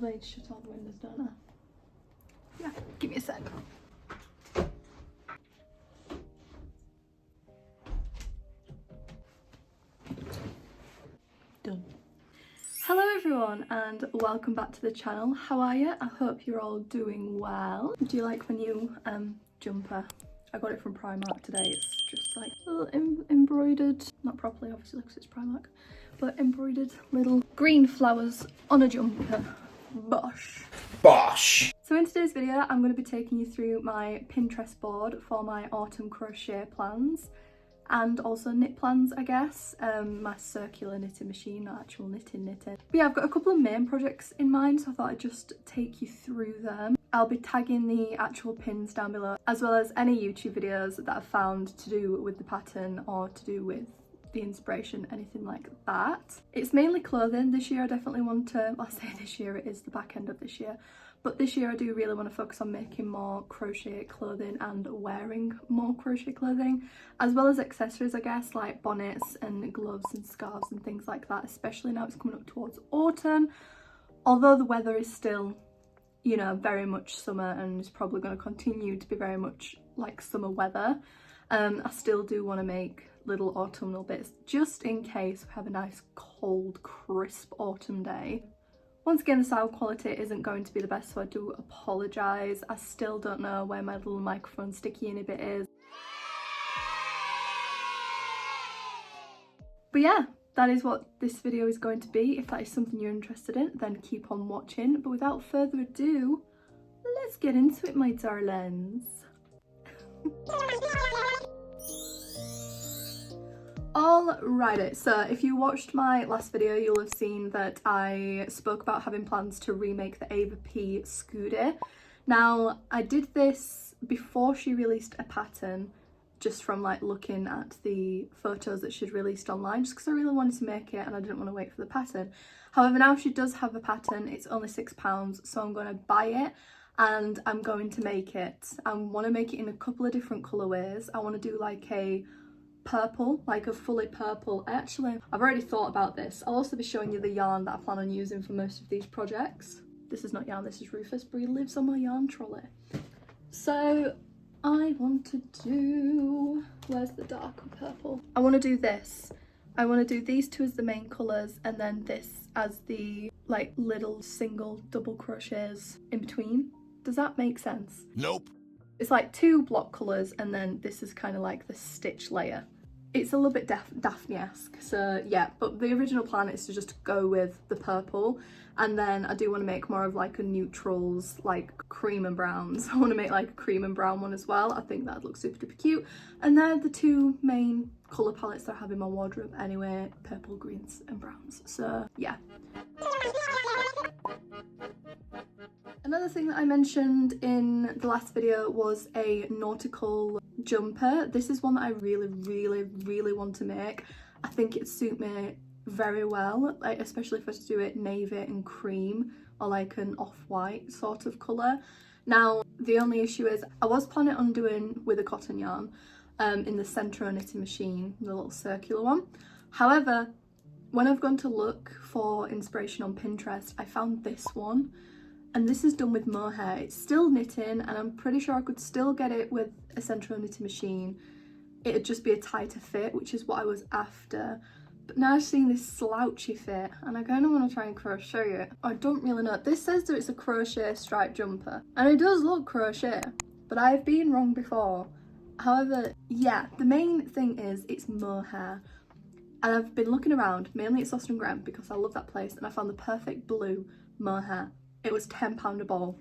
probably need to shut all the windows, don't I? Yeah, give me a sec. Done. Hello everyone and welcome back to the channel. How are you? I hope you're all doing well. Do you like my new jumper? I got it from Primark today. It's just like a little embroidered, not properly obviously because it's Primark, but embroidered little green flowers on a jumper. Bosh. Bosh! So in today's video I'm going to be taking you through my Pinterest board for my autumn crochet plans and also knit plans, I guess. My circular knitting machine, not actual knitting. But yeah, I've got a couple of main projects in mind, so I thought I'd just take you through them. I'll be tagging the actual pins down below, as well as any YouTube videos that I've found to do with the pattern or to do with the inspiration, anything like that. It's mainly clothing this year. I definitely want to, well, I say this year, it is the back end of this year, but this year I do really want to focus on making more crochet clothing and wearing more crochet clothing, as well as accessories, I guess, like bonnets and gloves and scarves and things like that, especially now it's coming up towards autumn. Although the weather is still, you know, very much summer and is probably going to continue to be very much like summer weather, I still do want to make little autumnal bits just in case we have a nice cold crisp autumn day. Once again, the sound quality isn't going to be the best, so I do apologise. I still don't know where my little microphone sticky in a bit is. But yeah, that is what this video is going to be. If that is something you're interested in, then keep on watching. But without further ado, let's get into it, my darlings. Alrighty, so if you watched my last video, you'll have seen that I spoke about having plans to remake the Ava P scoodie. Now, I did this before she released a pattern, just from like looking at the photos that she'd released online, just because I really wanted to make it and I didn't want to wait for the pattern. However, now she does have a pattern. It's only £6, so I'm going to buy it and I'm going to make it. I want to make it in a couple of different colourways. I want to do like a purple, like a fully purple. I've already thought about this. I'll also be showing you the yarn that I plan on using for most of these projects. This is not yarn, this is Rufus, but he lives on my yarn trolley. So I want to do, where's the darker purple? I want to do this. I want to do these two as the main colours and then this as the like little single double crochets in between. Does that make sense? Nope. It's like two block colours and then this is kind of like the stitch layer. It's a little bit Daphne-esque, so yeah, but the original plan is to just go with the purple, and then I do want to make more of like a neutrals, like cream and browns. I want to make like a cream and brown one as well. I think that'd look super duper cute. And they're the two main colour palettes that I have in my wardrobe anyway, purple, greens and browns, so yeah. Another thing that I mentioned in the last video was a nautical jumper. This is one that I really want to make. I think it'd suit me very well, like especially if I was to do it navy and cream or like an off-white sort of colour. Now the only issue is I was planning on doing with a cotton yarn in the centre knitting machine, the little circular one. However, when I've gone to look for inspiration on Pinterest, I found this one. And this is done with mohair. It's still knitting and I'm pretty sure I could still get it with a central knitting machine. It'd just be a tighter fit, which is what I was after. But now I've seen this slouchy fit and I kind of want to try and crochet it. I don't really know. This says that it's a crochet striped jumper and it does look crochet, but I've been wrong before. However, yeah, the main thing is it's mohair. And I've been looking around, mainly at Sauce and Graham because I love that place, and I found the perfect blue mohair. It was £10 a ball.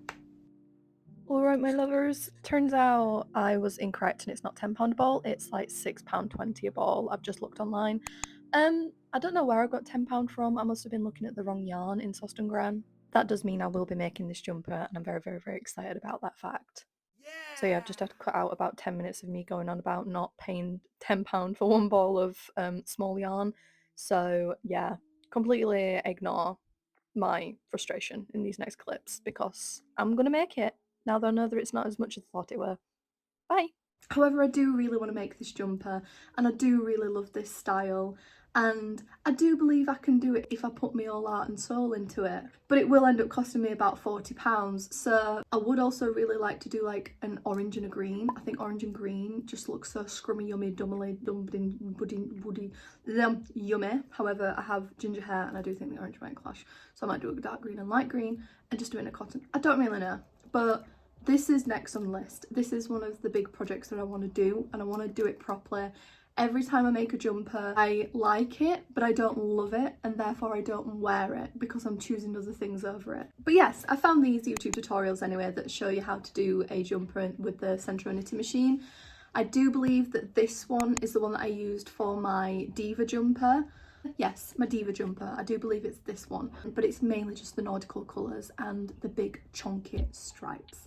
Alright my lovers, turns out I was incorrect and it's not £10 a ball, it's like £6.20 a ball. I've just looked online. I don't know where I got £10 from. I must have been looking at the wrong yarn in Sauce and Graham. That does mean I will be making this jumper and I'm very excited about that fact. Yeah. So yeah, I've just had to cut out about 10 minutes of me going on about not paying £10 for one ball of small yarn. So yeah, completely ignore my frustration in these next clips because I'm gonna make it now that I know that it's not as much as I thought it were. Bye. However, I do really want to make this jumper, and I do really love this style, and I do believe I can do it if I put my all heart and soul into it, but it will end up costing me about £40. So I would also really like to do like an orange and a green. I think orange and green just looks so scrummy, yummy, dumbly, dumpling, woody, yummy. However, I have ginger hair and I do think the orange might clash, so I might do a dark green and light green and just do it in a cotton. I don't really know, but this is next on the list. This is one of the big projects that I want to do, and I want to do it properly. Every time I make a jumper, I like it, but I don't love it, and therefore I don't wear it because I'm choosing other things over it. But yes, I found these YouTube tutorials anyway that show you how to do a jumper with the Centro knitting machine. I do believe that this one is the one that I used for my Diva jumper. Yes, my Diva jumper. I do believe it's this one, but it's mainly just the nautical colours and the big chunky stripes.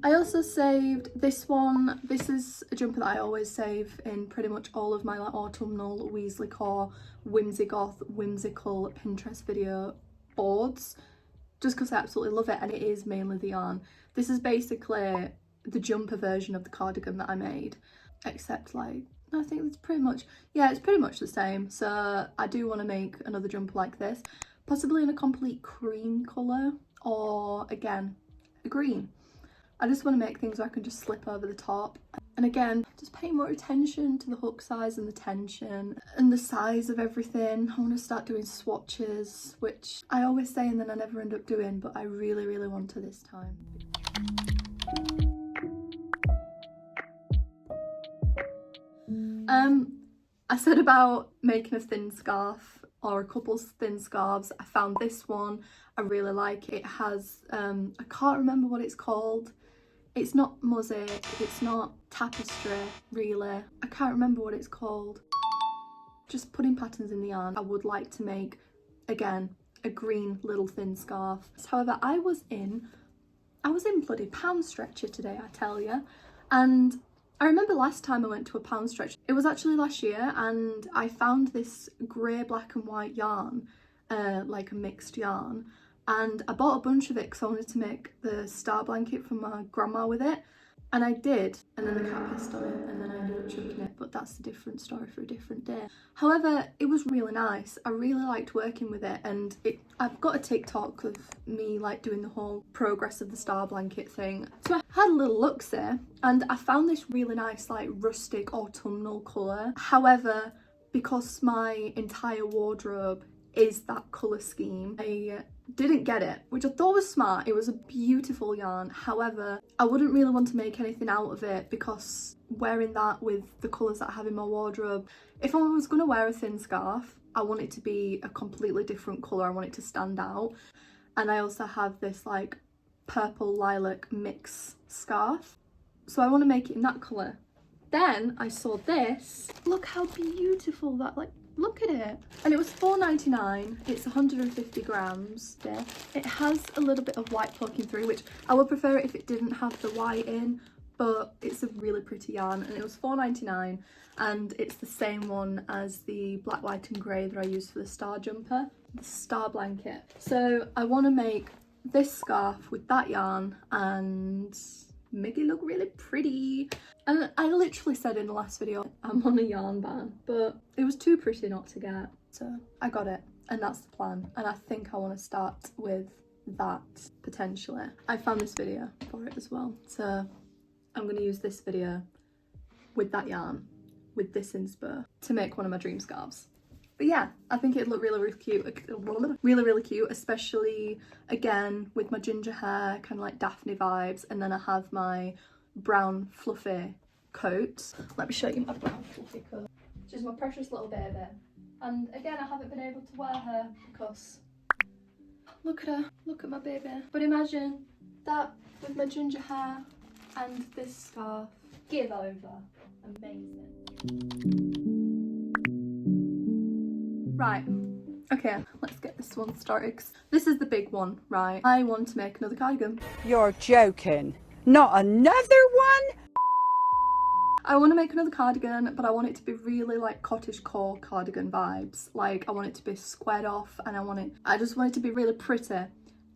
I also saved this one. This is a jumper that I always save in pretty much all of my like autumnal, whimsigoth, whimsical Pinterest video boards, just because I absolutely love it, and it is mainly the yarn. This is basically the jumper version of the cardigan that I made, except like, I think it's pretty much, yeah, it's pretty much the same. So I do want to make another jumper like this, possibly in a complete cream colour, or again, a green. I just want to make things where I can just slip over the top. And again, just pay more attention to the hook size and the tension and the size of everything. I want to start doing swatches, which I always say and then I never end up doing, but I really, really want to this time. I said about making a thin scarf or a couple thin scarves. I found this one. I really like it. It has, I can't remember what it's called. It's not mosaic, it's not tapestry, really. I can't remember what it's called. Just putting patterns in the yarn. I would like to make, again, a green little thin scarf. However, I was in bloody Pound Stretcher today, I tell you. And I remember last time I went to a Pound Stretch, it was actually last year, and I found this grey, black and white yarn, like a mixed yarn. And I bought a bunch of it because I wanted to make the star blanket for my grandma with it. And I did, and then the cat pissed on it, and then I ended up chucking it, but that's a different story for a different day. However, it was really nice. I really liked working with it, and I've got a TikTok of me like doing the whole progress of the star blanket thing. So I had a little look there, and I found this really nice like rustic autumnal colour. However, because my entire wardrobe is that colour scheme, I didn't get it, which I thought was smart. It was a beautiful yarn. However, I wouldn't really want to make anything out of it because wearing that with the colours that I have in my wardrobe, if I was going to wear a thin scarf, I want it to be a completely different colour. I want it to stand out. And I also have this like purple lilac mix scarf, so I want to make it in that colour. Then I saw this. Look how beautiful that, like, look at it. And it was £4.99. It's 150 grams. Yeah. It has a little bit of white poking through, which I would prefer it if it didn't have the white in, but it's a really pretty yarn, and it was £4.99, and it's the same one as the black, white and grey that I used for the star jumper, the star blanket. So I want to make this scarf with that yarn and make it look really pretty. And I literally said in the last video I'm on a yarn ban, but it was too pretty not to get, so I got it, and that's the plan. And I think I want to start with that potentially. I found this video for it as well, so I'm going to use this video with that yarn, with this inspo, to make one of my dream scarves. But yeah, I think it'd look really, really cute. Really, really cute, especially, again, with my ginger hair, kind of like Daphne vibes. And then I have my brown fluffy coat. Let me show you my brown fluffy coat. She's my precious little baby. And again, I haven't been able to wear her because, look at her, look at my baby. But imagine that with my ginger hair and this scarf. Give over. Amazing. Right, okay, let's get this one started. This is the big one, right? I want to make another cardigan. You're joking. Not another one? I want to make another cardigan, but I want it to be really like cottagecore cardigan vibes. Like I want it to be squared off, and I just want it to be really pretty.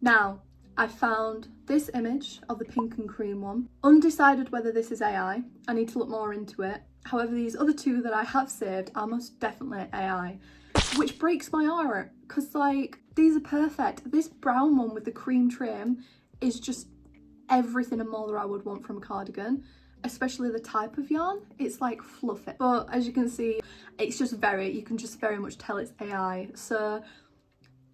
Now, I found this image of the pink and cream one. Undecided whether this is AI. I need to look more into it. However, these other two that I have saved are most definitely AI, which breaks my heart because like these are perfect. This brown one with the cream trim is just everything and more that I would want from a cardigan, especially the type of yarn. It's like fluffy, but as you can see, it's just you can just very much tell it's AI. So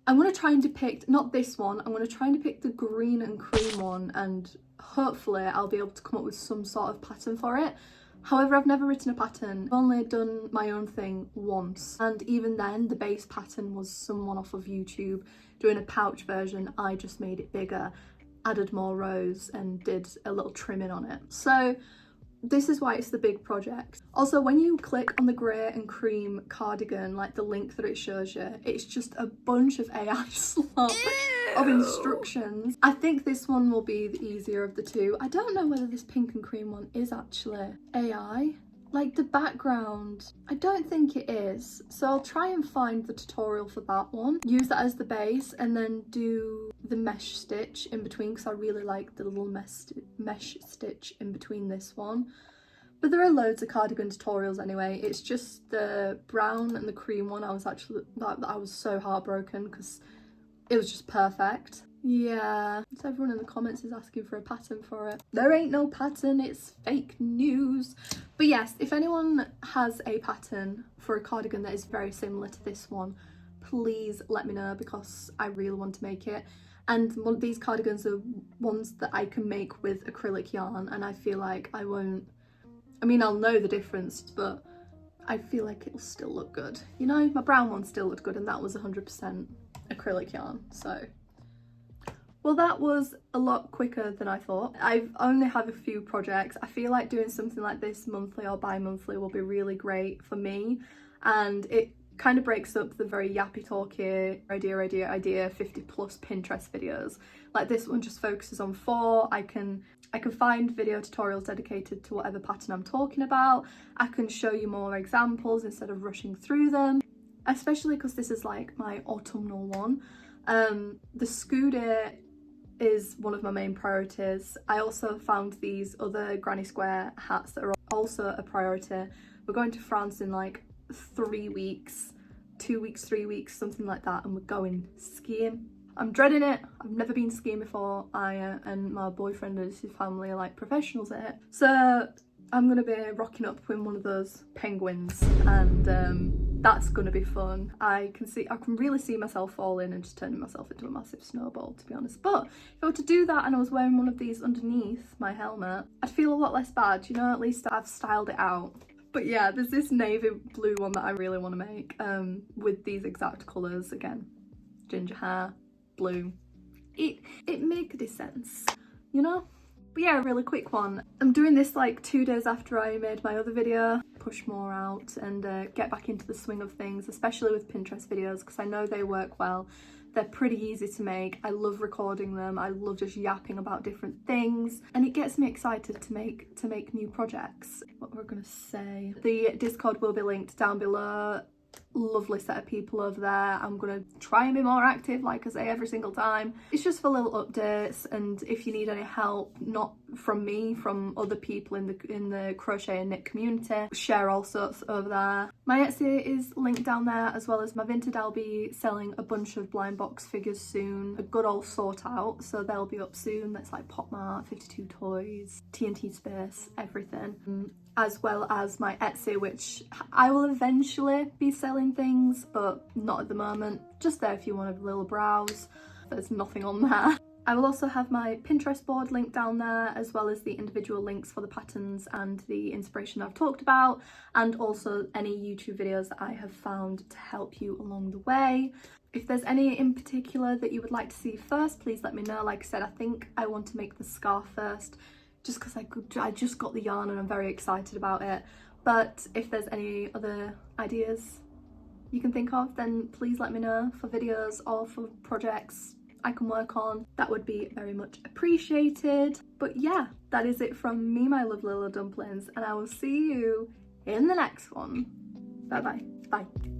I'm going to try and depict, not this one, I'm going to try and depict the green and cream one, and hopefully I'll be able to come up with some sort of pattern for it. However, I've never written a pattern. I've only done my own thing once, and even then the base pattern was someone off of YouTube doing a pouch version. I just made it bigger, added more rows and did a little trimming on it. So this is why it's the big project. Also, when you click on the grey and cream cardigan, like the link that it shows you, it's just a bunch of AI slop of instructions. I think this one will be the easier of the two. I don't know whether this pink and cream one is actually AI. Like the background, I don't think it is. So I'll try and find the tutorial for that one. Use that as the base and then do the mesh stitch in between, because I really like the little mesh stitch in between this one. But there are loads of cardigan tutorials anyway. It's just the brown and the cream one. I was so heartbroken because it was just perfect. Yeah, so everyone in the comments is asking for a pattern for it. There ain't no pattern, it's fake news. But yes, if anyone has a pattern for a cardigan that is very similar to this one, please let me know, because I really want to make it. And one of these cardigans are ones that I can make with acrylic yarn, and I feel like I'll know the difference, but I feel like it'll still look good. You know, my brown one still looked good, and that was 100% acrylic yarn, so. Well, that was a lot quicker than I thought. I've only had a few projects. I feel like doing something like this monthly or bi-monthly will be really great for me, and it kind of breaks up the very yappy talky idea 50 plus Pinterest videos. Like this one just focuses on 4. I can find video tutorials dedicated to whatever pattern I'm talking about. I can show you more examples instead of rushing through them, especially because this is like my autumnal one. The scoodie is one of my main priorities. I also found these other granny square hats that are also a priority. We're going to France in like 3 weeks, 2 weeks, 3 weeks, something like that, and we're going skiing. I'm dreading it. I've never been skiing before. And my boyfriend and his family are like professionals at it. So I'm gonna be rocking up in one of those penguins, and that's gonna be fun. I can really see myself falling and just turning myself into a massive snowball, to be honest. But if I were to do that and I was wearing one of these underneath my helmet, I'd feel a lot less bad, you know, at least I've styled it out. But yeah, there's this navy blue one that I really want to make, with these exact colours again. Ginger hair, blue. It makes sense, you know? But yeah, a really quick one. I'm doing this like 2 days after I made my other video. Push more out and get back into the swing of things, especially with Pinterest videos, because I know they work well. They're pretty easy to make. I love recording them. I love just yapping about different things, and it gets me excited to make new projects. What we're gonna say. The Discord will be linked down below. Lovely set of people over there. I'm gonna try and be more active, like I say every single time. It's just for little updates, and if you need any help, not from me, from other people in the crochet and knit community, share all sorts over there. My Etsy is linked down there, as well as my Vinted. I'll be selling a bunch of blind box figures soon, a good old sort out, so they'll be up soon. That's like Pop Mart, 52 Toys, TNT Space, everything. As well as my Etsy, which I will eventually be selling things, but not at the moment. Just there if you want a little browse. There's nothing on there. I will also have my Pinterest board linked down there, as well as the individual links for the patterns and the inspiration I've talked about, and also any YouTube videos that I have found to help you along the way. If there's any in particular that you would like to see first, please let me know. Like I said, I think I want to make the scarf first, just because I just got the yarn and I'm very excited about it. But if there's any other ideas you can think of, then please let me know for videos or for projects. I can work on, that would be very much appreciated. But yeah, that is it from me, my lovely little dumplings, and I will see you in the next one. Bye bye. Bye.